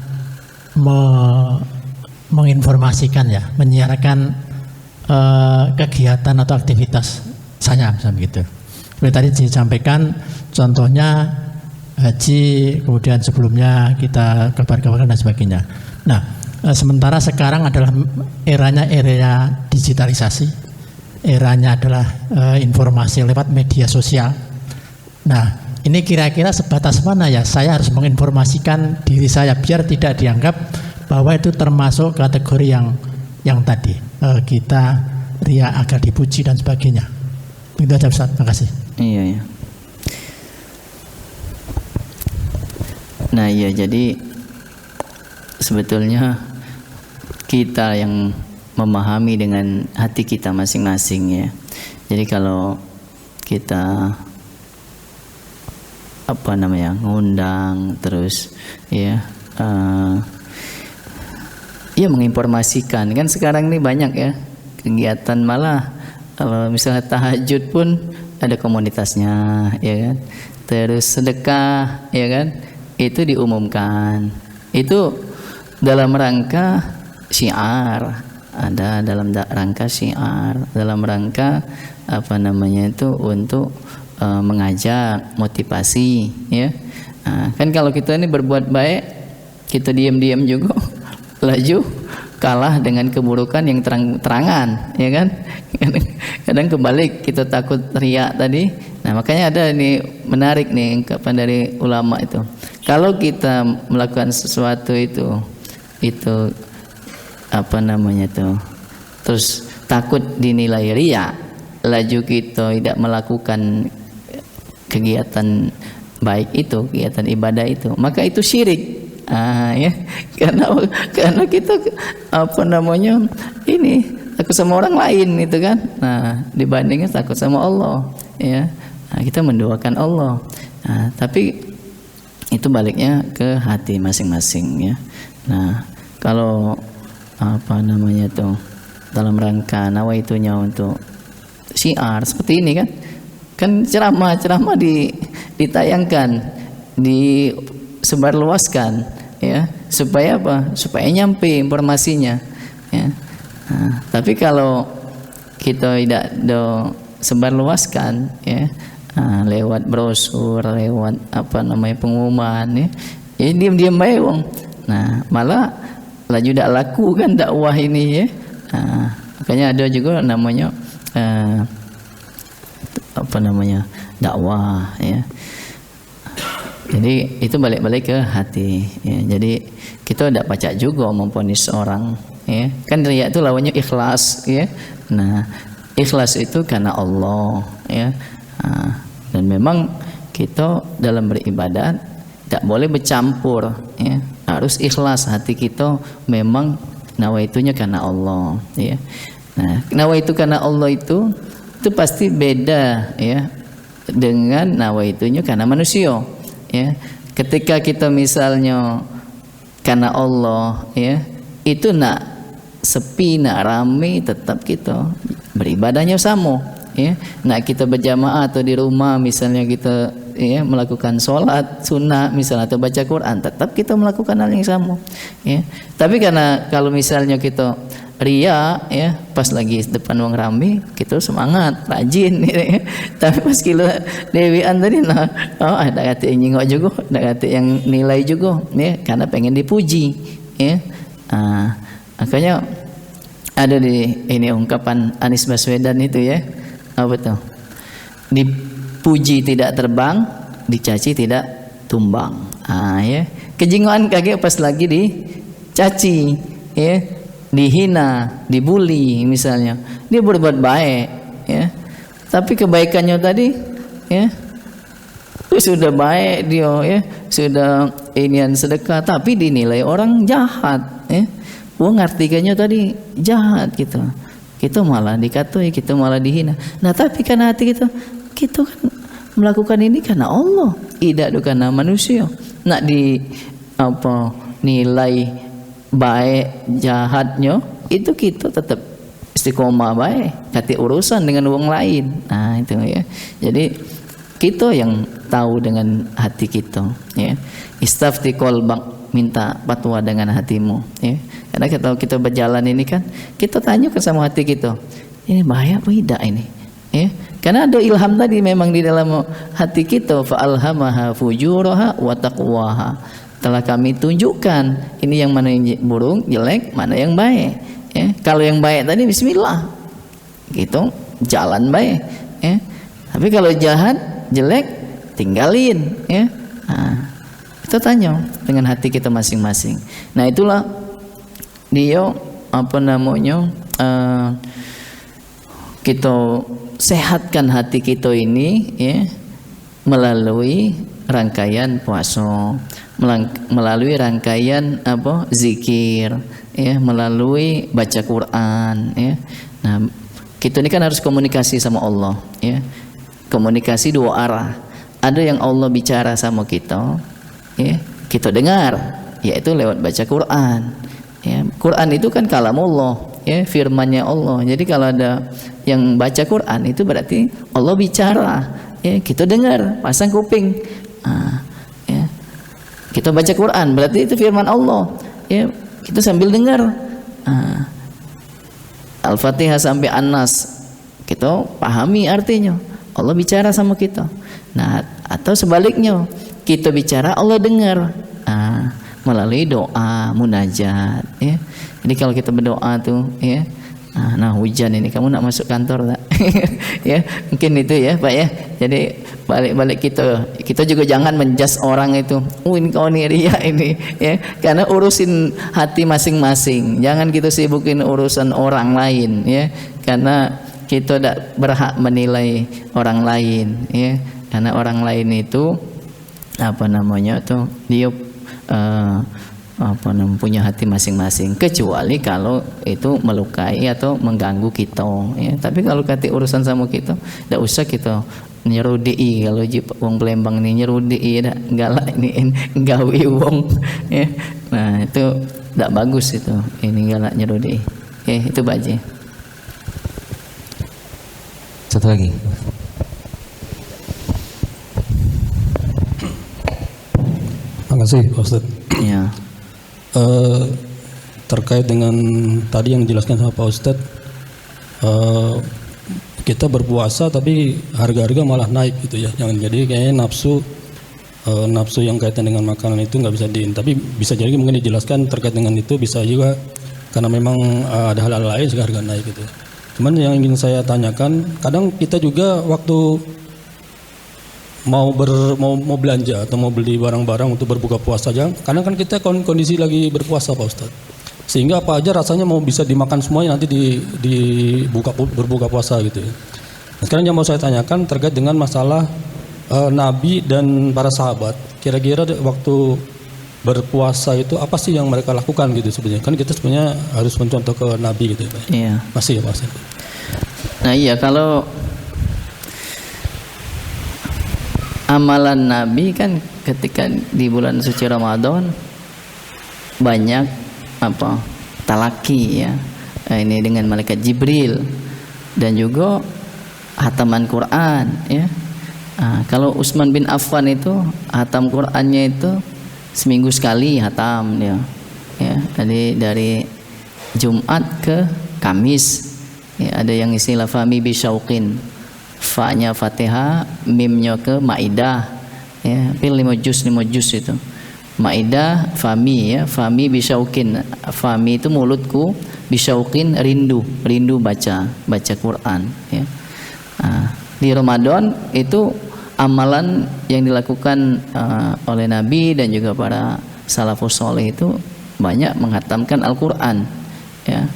menginformasikan ya, menyiarkan kegiatan atau aktivitas saya misalnya gitu. Seperti tadi disampaikan contohnya haji, kemudian sebelumnya kita kabar-kabarkan dan sebagainya. Nah, sementara sekarang adalah era digitalisasi, eranya adalah informasi lewat media sosial. Nah, ini kira-kira sebatas mana ya saya harus menginformasikan diri saya biar tidak dianggap bahwa itu termasuk kategori yang tadi kita ria agar dipuji dan sebagainya. Begitu aja Ustaz, terima kasih. Iya ya. Nah iya, jadi sebetulnya kita yang memahami dengan hati kita masing-masing ya. Jadi kalau kita ngundang terus ya menginformasikan, kan sekarang ini banyak ya kegiatan, malah misalnya tahajud pun ada komunitasnya ya kan, terus sedekah ya kan, itu diumumkan, itu dalam rangka syiar, ada dalam rangka syiar, dalam rangka untuk mengajak, motivasi ya. Kan kalau kita ini berbuat baik, kita diam-diam juga laju kalah dengan keburukan yang terang-terangan ya kan. Kadang kebalik, kita takut riak tadi. Nah makanya ada ini menarik nih ungkapan dari ulama itu, kalau kita melakukan sesuatu itu terus takut dinilai riak, laju kita tidak melakukan kegiatan baik itu, kegiatan ibadah itu, maka itu syirik. Ya, karena kita ini takut sama orang lain itu kan. Nah, dibandingkan takut sama Allah ya. Nah, kita mendoakan Allah. Nah, tapi itu baliknya ke hati masing-masing ya. Nah, kalau dalam rangka nawaitunya untuk syiar seperti ini kan ceramah ditayangkan, disebarluaskan ya, supaya apa? Supaya nyampe informasinya ya. Nah, tapi kalau kita tidak sebarluaskan ya, lewat brosur, lewat pengumuman ya diam-diam baik wong. Nah, malah laju tidak laku kan dakwah ini ya. Makanya ada juga namanya dakwah ya. Jadi itu balik-balik ke hati ya. Jadi kita tidak pacak juga memvonis orang ya. Kan riya itu lawannya ikhlas ya. Nah, ikhlas itu karena Allah ya. Dan memang kita dalam beribadat tidak boleh bercampur ya. Harus ikhlas, hati kita memang nawaitunya karena Allah ya. Nah, nawaitu karena Allah itu pasti beda ya dengan nawaitunya karena manusia ya. Ketika kita misalnya karena Allah ya, itu nak sepi, nak rame, tetap kita beribadahnya sama ya. Nak kita berjamaah atau di rumah misalnya kita ya melakukan sholat sunnah misalnya atau baca Quran, tetap kita melakukan hal yang sama ya. Tapi karena kalau misalnya kita ria ya, pas lagi depan wong rame kita semangat rajin ya. Tapi pas kilo dewian tadi nah ada kata yang nyingok juga, ada kata yang nilai juga ya, karena pengen dipuji ya. Makanya ada di ini ungkapan Anies Baswedan itu ya, apa tuh, dipuji tidak terbang, dicaci tidak tumbang. Ya kejingoan kaget pas lagi dicaci ya, dihina, dibully misalnya, dia berbuat baik ya, tapi kebaikannya tadi ya sudah baik dia ya, sudah inian sedekah, tapi dinilai orang jahat ya. Ngartikannya tadi jahat gitu, kita malah dikatui, kita malah dihina. Nah tapi karena hati kita kan melakukan ini karena Allah, tidak karena manusia. Nak di apa nilai baik jahatnya itu kita tetap istiqomah baik, kati urusan dengan orang lain. Nah itu ya. Jadi kita yang tahu dengan hati kita ya. Istafti qalbak, minta fatwa dengan hatimu ya. Karena kita berjalan ini kan kita tanyakan sama hati kita, ini bahaya apa tidak ini ya. Karena ada ilham tadi memang di dalam hati kita, fa alhamaha fujuraha wa taqwaha. Telah kami tunjukkan ini yang mana yang buruk, jelek, mana yang baik ya. Kalau yang baik tadi bismillah gitu, jalan baik ya. Tapi kalau jahat, jelek, tinggalin ya. Nah, kita tanya dengan hati kita masing-masing. Nah itulah dia apa namanya, kita sehatkan hati kita ini ya, melalui rangkaian puasa, melalui rangkaian apa zikir ya, melalui baca Quran ya. Nah kita ini kan harus komunikasi sama Allah ya, komunikasi dua arah. Ada yang Allah bicara sama kita ya, kita dengar, yaitu lewat baca Quran ya. Quran itu kan kalamullah ya, firmannya Allah. Jadi kalau ada yang baca Quran itu berarti Allah bicara ya, kita dengar, pasang kuping ya. Kita baca Quran berarti itu firman Allah ya, kita sambil dengar Al-Fatihah sampai An-Nas, kita pahami artinya, Allah bicara sama kita. Nah atau sebaliknya, kita bicara Allah dengar melalui doa munajat ya. Jadi kalau kita berdoa tuh ya, nah hujan ini kamu nak masuk kantor tak? Ya mungkin itu ya Pak ya. Jadi balik kita juga jangan menjudge orang itu, ini kau nih ria ini ya, karena urusin hati masing-masing, jangan kita sibukin urusan orang lain ya, karena kita tidak berhak menilai orang lain ya, karena orang lain itu apa namanya tuh dia punya hati masing-masing, kecuali kalau itu melukai atau mengganggu kita ya. Tapi kalau kati urusan sama kita, tidak usah kita nyerudei. Kalau wong Palembang ini nyerudei, dah galak ini gawe wong ya. Nah itu tidak bagus itu, ini galak nyerudei. Itu baje. Satu lagi. Terima kasih Pak Ustadz. Ya. Terkait dengan tadi yang dijelaskan sama Pak Ustadz, kita berpuasa tapi harga-harga malah naik gitu ya. Jangan jadi kayaknya nafsu yang kaitan dengan makanan itu nggak bisa tapi bisa jadi mungkin dijelaskan terkait dengan itu, bisa juga karena memang ada hal-hal lain sehingga harga naik gitu. Cuman yang ingin saya tanyakan, kadang kita juga waktu mau belanja atau mau beli barang-barang untuk berbuka puasa aja, karena kan kita kondisi lagi berpuasa Pak Ustadz, sehingga apa aja rasanya mau bisa dimakan semuanya nanti berbuka puasa gitu ya. Nah, sekarang yang mau saya tanyakan terkait dengan masalah Nabi dan para sahabat, kira-kira waktu berpuasa itu apa sih yang mereka lakukan gitu sebenarnya? Kan kita sebenarnya harus mencontoh ke Nabi gitu ya Pak. Iya. Masih ya Pak Ustadz. Nah iya, kalau amalan Nabi kan ketika di bulan suci Ramadan banyak talaki ya, ini dengan malaikat Jibril, dan juga hataman Quran ya. Kalau Utsman bin Affan itu hatam Qurannya itu seminggu sekali hatam dia ya. Jadi dari Jumat ke Kamis. Ya, ada yang istilah fami bisyauqin. Fa-nya Fatihah, mimnya ke Maidah. Ya, hampir 5 juz itu. Maidah, fami ya, fami bisyauqin. Fami itu mulutku, bisyauqin rindu baca Quran ya. Nah, di Ramadan itu amalan yang dilakukan oleh Nabi dan juga para salafus soleh itu banyak menghatamkan Al-Quran ya.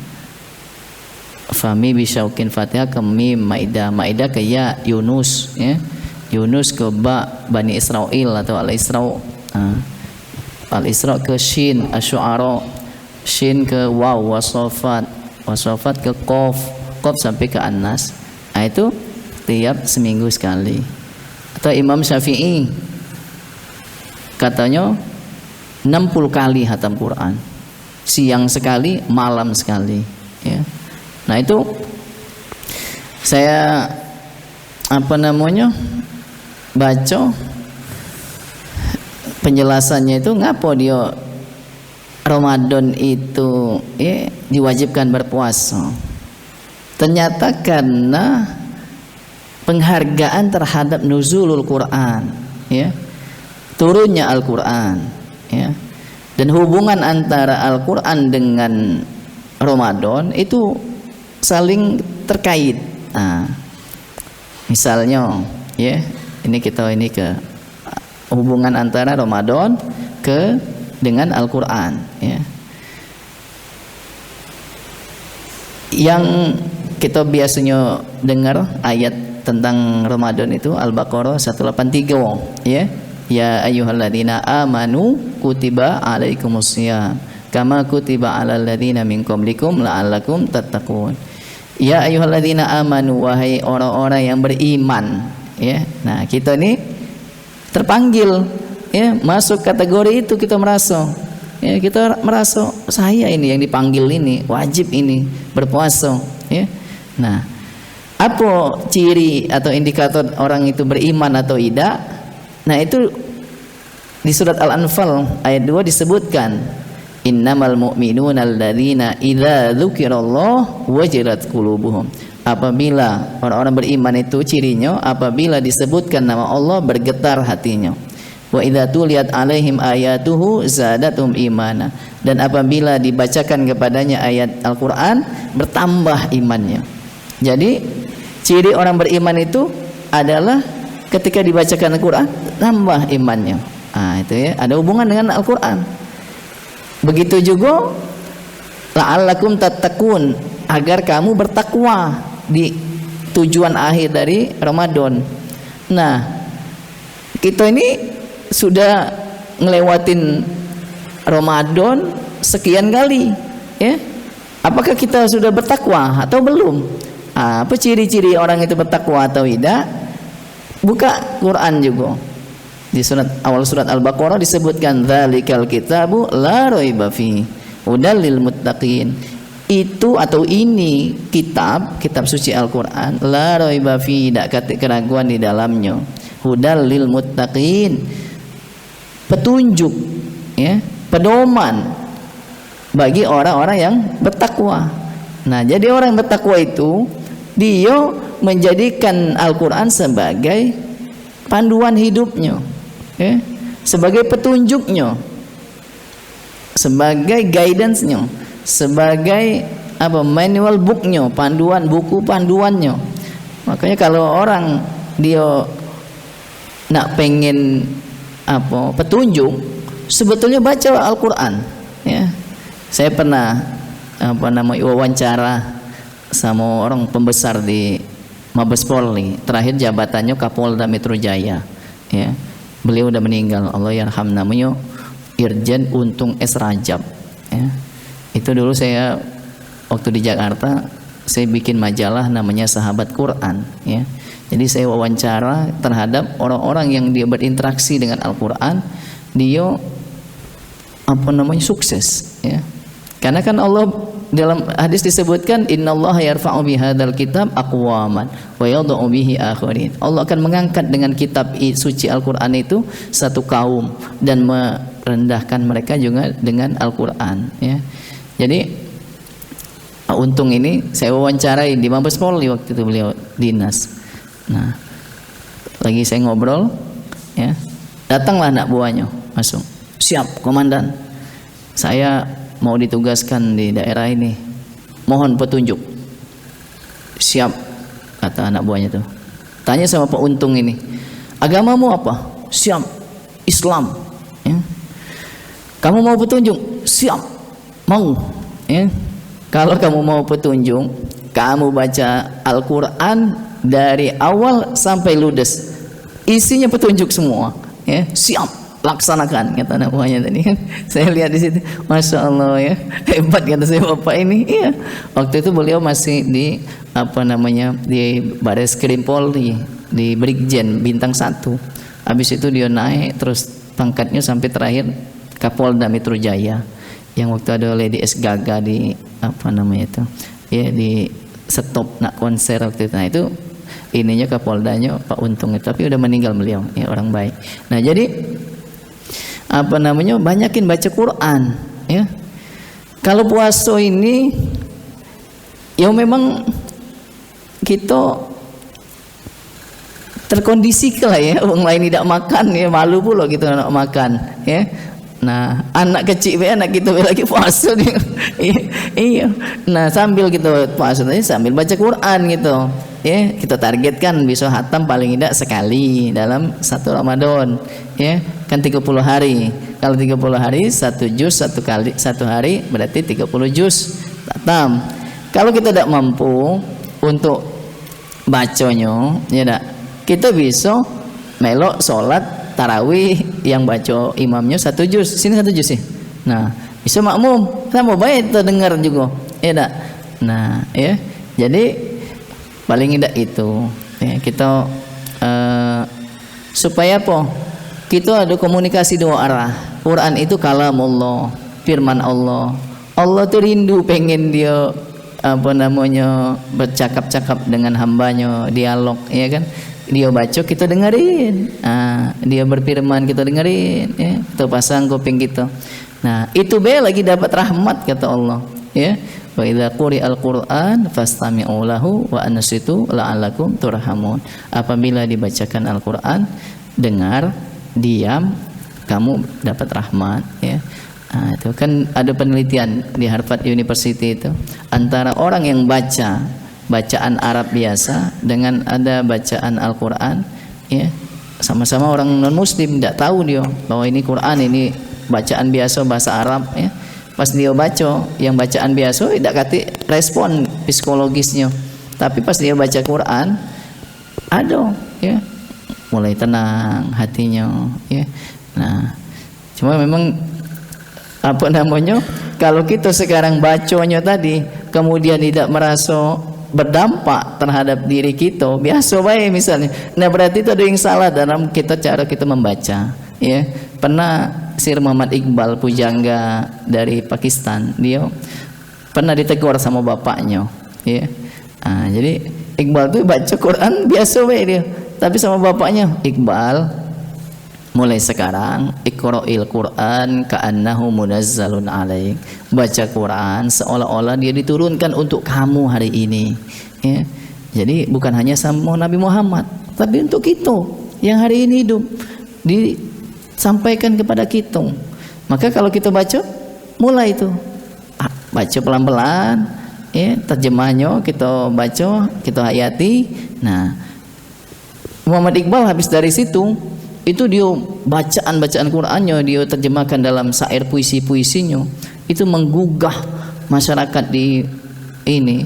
Fami bisyauqin Fatihah ke mim, Maidah ke ya, Yunus ya, Yunus ke ba, Bani Israel atau Al-Isra. Al-Isra ke shin, Asy-Syu'ara, shin ke waw, wasofat ke qaf sampai ke An-Nas. Nah, itu tiap seminggu sekali. Atau Imam Syafi'i katanya 60 kali hatam Quran, siang sekali, malam sekali ya. Nah, itu saya baca penjelasannya itu ngapo dia Ramadan itu diwajibkan berpuasa. Ternyata karena penghargaan terhadap nuzulul Quran ya, turunnya Al-Quran ya, dan hubungan antara Al-Quran dengan Ramadan itu saling terkait. Nah, misalnya ya, ini ke hubungan antara Ramadan dengan Al-Quran ya. Yang kita biasanya dengar ayat tentang Ramadan itu Al-Baqarah 183 ya. Ya ayyuhalladzina amanu kutiba alaikumusiyam kama kutiba alal ladzina min qablikum la'allakum tattaqun. Ya ayyuhalladzina amanu, wahai orang-orang yang beriman ya. Nah, kita ini terpanggil ya, masuk kategori itu. Kita merasa saya ini yang dipanggil ini, wajib ini berpuasa ya. Nah, apa ciri atau indikator orang itu beriman atau tidak? Nah, itu di surat Al-Anfal ayat 2 disebutkan, innamal mu'minuna alladzina idza dzukirallah wajilat qulubuhum. Apabila orang-orang beriman itu cirinya apabila disebutkan nama Allah bergetar hatinya. Wa idza tuliyat alaihim ayatuhu zadatum imana. Dan apabila dibacakan kepadanya ayat Al-Qur'an bertambah imannya. Jadi ciri orang beriman itu adalah ketika dibacakan Al-Qur'an tambah imannya. Nah, itu ya, ada hubungan dengan Al-Qur'an. Begitu juga la'allakum tattaqun, agar kamu bertakwa di tujuan akhir dari Ramadan. Nah, kita ini sudah ngelewatin Ramadan sekian kali ya. Apakah kita sudah bertakwa atau belum? Apa ciri-ciri orang itu bertakwa atau tidak? Buka Quran juga. Di awal surat Al-Baqarah disebutkan dzalikal kitabu la raiba fi hudal lil muttaqin. Itu atau ini kitab suci Al-Qur'an la raiba fi, tidak keraguan di dalamnya, hudal lil muttaqin, petunjuk ya, pedoman bagi orang-orang yang bertakwa. Nah, jadi orang yang bertakwa itu dia menjadikan Al-Qur'an sebagai panduan hidupnya ya, sebagai petunjuknya, sebagai guidance-nya, sebagai manual book-nya, buku panduannya. Makanya kalau orang dia nak pengen petunjuk, sebetulnya baca Al-Qur'an ya. Saya pernah wawancara sama orang pembesar di Mabes Polri, terakhir jabatannya Kapolda Metro Jaya ya. Beliau udah meninggal, Allah yarham, namanya Irjen Untung S. Rajab ya. Itu dulu saya waktu di Jakarta saya bikin majalah namanya Sahabat Quran ya. Jadi saya wawancara terhadap orang-orang yang dia berinteraksi dengan Al-Qur'an, dia sukses ya. Karena kan Allah dalam hadis disebutkan innallaha yarfa'u bihadzal kitab aqwaman wa yadh'u bihi akharin. Allah akan mengangkat dengan kitab suci Al-Qur'an itu satu kaum dan merendahkan mereka juga dengan Al-Qur'an ya. Jadi Pak Untung ini saya wawancarai di Mabes Polri waktu itu, beliau dinas. Nah, lagi saya ngobrol, ya, datanglah anak buahnya masuk. Siap, komandan. Saya mau ditugaskan di daerah ini. Mohon petunjuk. Siap, kata anak buahnya tuh. Tanya sama Pak Untung ini, agamamu apa? Siap, Islam. Ya. Kamu mau petunjuk? Siap, mau. Ya. Kalau kamu mau petunjuk, kamu baca Al-Quran dari awal sampai ludes, isinya petunjuk semua. Ya, siap, laksanakan, kata anak buahnya tadi kan. Saya lihat di situ, masya Allah ya, hebat kata saya bapak ini. Iya, waktu itu beliau masih di di Bareskrim Polri, di Brigjen bintang 1. Habis itu dia naik terus pangkatnya sampai terakhir Kapolda Metro Jaya. Yang waktu ada Lady S Gaga di ya di stop nak konser waktu itu. Nah itu ininya Kapoldanya Pak Untung itu, tapi udah meninggal beliau, ya orang baik. Nah jadi banyakin baca Quran, ya. Kalau puasa ini ya memang kita terkondisi lah ya, orang lain tidak makan ya, malu pula kita nak makan, ya. Nah, anak kecil anak kita lagi puasa nih. Iya. Nah, sambil kita puasa tadi sambil baca Quran gitu. Ya, kita targetkan bisa khatam paling tidak sekali dalam 1 Ramadan. Ya, kan 30 hari. Kalau 30 hari 1 juz 1 hari berarti 30 juz khatam. Kalau kita tidak mampu untuk bacanya, ya tak, kita bisa melok salat tarawih yang baca imamnya 1 juz, sini 1 juz sih. Nah, bisa makmum, sama baik kita dengar juga, ya tak? Nah, ya, jadi paling tidak itu, ya, kita supaya apa? Kita ada komunikasi 2 arah. Quran itu kalamullah, firman Allah. Allah tuh rindu pengen dia bercakap-cakap dengan hambanya, dialog, ya kan? Dia baca kita dengerin, dia berfirman kita dengerin, ya, kita pasang kuping kita. Nah itu lagi dapat rahmat kata Allah, ya. Wa idza quri'al Qur'an fastami'u lahu wa ansitu la'allakum turhamun. Apabila dibacakan Al-Qur'an, dengar, diam, kamu dapat rahmat, ya. Nah, itu kan ada penelitian di Harvard University itu antara orang yang baca bacaan Arab biasa dengan ada bacaan Al-Quran, ya, sama-sama orang non muslim tidak tahu dia bahwa ini Quran, ini bacaan biasa bahasa Arab, ya. Pas dia baca yang bacaan biasa tidak kati respon psikologisnya, tapi pas dia baca Quran ada, ya, mulai tenang hatinya, ya. Nah cuma memang kalau kita sekarang bacanya tadi kemudian tidak merasa berdampak terhadap diri kita, biasa baik misalnya. Nah berarti itu ada yang salah dalam cara kita membaca, ya. Pernah Sir Muhammad Iqbal pujangga dari Pakistan, dia pernah ditegur sama bapaknya, ya. Nah, jadi Iqbal tuh baca Quran biasa baik dia, tapi sama bapaknya, Iqbal mulai sekarang iqra'il Quran ka'annahu munazzalun alaik. Baca Quran seolah-olah dia diturunkan untuk kamu hari ini, ya. Jadi bukan hanya sama Nabi Muhammad, tapi untuk kita yang hari ini hidup disampaikan kepada kita. Maka kalau kita baca, mulai itu baca pelan-pelan, ya, terjemahnya kita baca, kita hayati. Nah Muhammad Iqbal habis dari situ itu dia bacaan Qur'annya dia terjemahkan dalam syair puisi-puisinya, itu menggugah masyarakat di ini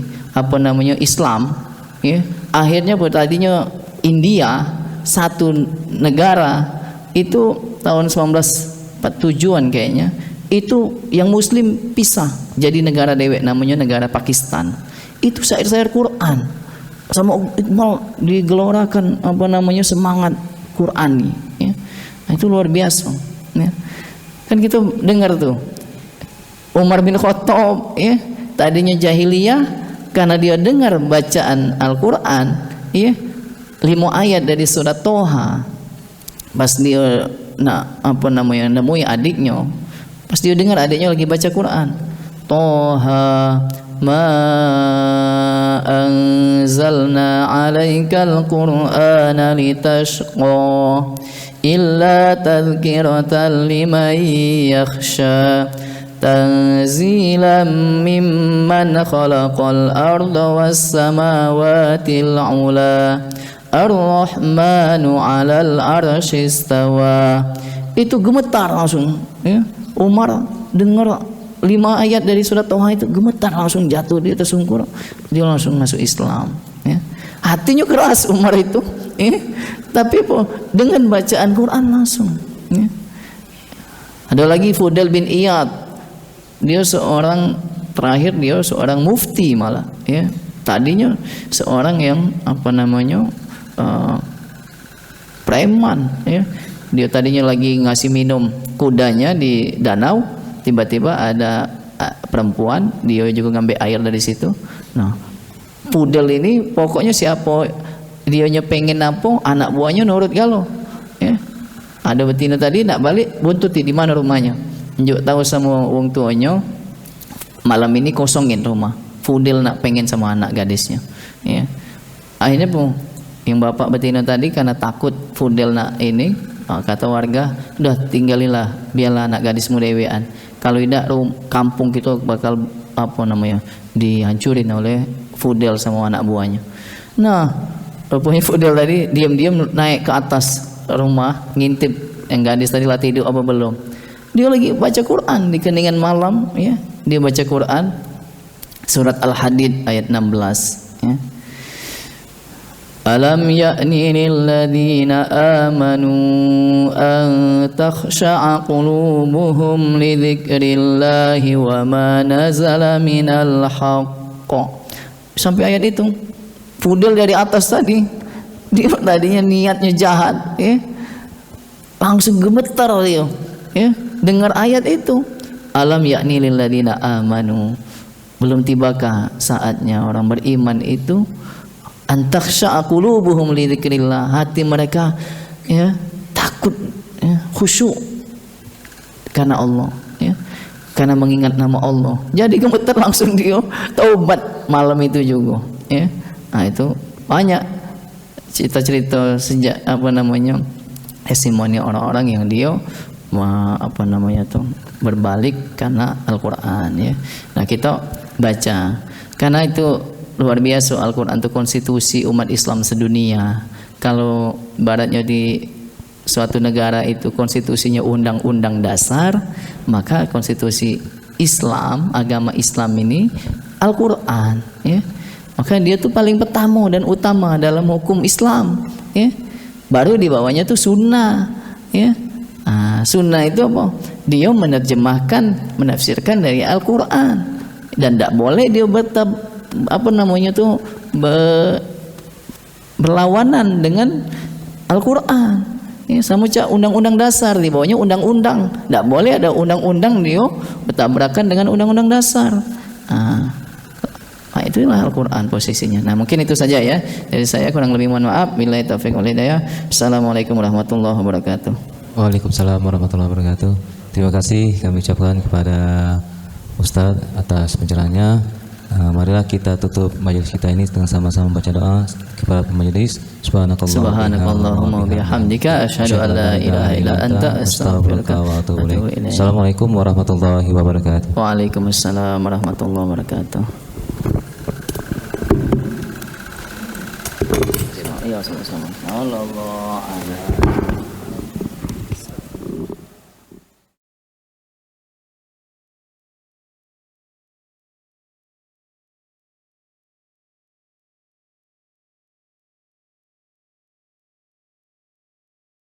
Islam, ya. Akhirnya tadinya India satu negara itu tahun 1947-an kayaknya itu yang muslim pisah jadi negara dewek namanya negara Pakistan. Itu syair-syair Quran sama Iqbal digelorakan semangat Quran nih, ya. Nah, itu luar biasa, ya. Kan kita dengar tuh Umar bin Khattab, ya, tadinya jahiliyah karena dia dengar bacaan Al-Quran, ya, 5 ayat dari surat Toha. Pas dia nemui adiknya, pas dia dengar adiknya lagi baca Quran, Toha ma anzalna 'alaikal qur'ana litashqa illa tadhkiratan liman yakhsha tanzilan mimman khalaqal arda was samawatil 'ula ar-rahmanu 'alal arsy istawa. Itu gemetar langsung ya. Umar dengar 5 ayat dari surat Toha itu gemetar, langsung jatuh di atas sungkur, dia langsung masuk Islam ya. Hatinya keras Umar itu ya. Tapi dengan bacaan Quran langsung ya. Ada lagi Fudail bin Iyad, dia seorang mufti malah ya. Tadinya seorang yang preman ya. Dia tadinya lagi ngasih minum kudanya di danau, tiba-tiba ada perempuan, dia juga ngambil air dari situ. Nah, Fudail ini pokoknya siapa dianya pengen apa, anak buahnya nurut galo ya. Ada betina tadi nak balik, buntuti di mana rumahnya, njuk tahu sama wong tuanya malam ini kosongin rumah. Fudail nak pengen sama anak gadisnya ya. Akhirnya yang bapak betina tadi karena takut Fudail nak ini, kata warga, udah tinggalilah, biarlah anak gadismu dewean. Kalau tidak kampung kita bakal dihancurin oleh Fudail sama anak buahnya. Nah, rupanya Fudail tadi diam-diam naik ke atas rumah, ngintip yang gadis tadi lah tidur apa belum. Dia lagi baca Quran di keningan malam ya. Dia baca Quran surat Al-Hadid ayat 16 ya. Alam ya'ni lilladzina amanu an takhsha'a qulubuhum li dzikrillahi wa ma nazala minal haqq. Sampai ayat itu. Fudail dari atas tadi, dia tadinya niatnya jahat ya. Langsung gemetar dia ya, dengar ayat itu. Alam ya'ni lilladzina amanu. Belum tibakah saatnya orang beriman itu antakhsha'a qulubuhum li dzikrillah, hati mereka ya takut ya, khusyuk karena Allah ya, karena mengingat nama Allah. Jadi gemetar langsung dia taubat malam itu juga ya. Nah, itu banyak cerita-cerita sejak testimoni orang-orang yang dia berbalik karena Al-Qur'an ya. Nah, kita baca karena itu luar biasa. Al-Quran itu konstitusi umat Islam sedunia. Kalau baratnya di suatu negara itu konstitusinya undang-undang dasar, maka konstitusi Islam, agama Islam ini Al-Quran ya. Maka dia tuh paling pertama dan utama dalam hukum Islam ya. Baru di bawahnya tuh sunnah ya. Sunnah itu apa? Dia menerjemahkan, menafsirkan dari Al-Quran, dan tidak boleh dia berlawanan dengan Al-Quran ya. Sama cak undang-undang dasar, di bawahnya undang-undang, tidak boleh ada undang-undang dia bertabrakan dengan undang-undang dasar. Nah, itulah Al-Quran posisinya. Nah, mungkin itu saja ya dari saya, kurang lebih mohon maaf. Billahi taufiq wal hidayah. Assalamualaikum warahmatullahi wabarakatuh. Waalaikumsalam warahmatullahi wabarakatuh. Terima kasih kami ucapkan kepada Ustadz atas pencerahannya. Marilah kita tutup majelis kita ini dengan sama-sama membaca doa kepada majelis. Subhanakallahumma wa bihamdika asyhadu an la ilaha illa anta astaghfiruka wa atubu ilaik. Assalamualaikum warahmatullahi wabarakatuh. Waalaikumsalam warahmatullahi wabarakatuh. Iya, sama-sama. Allah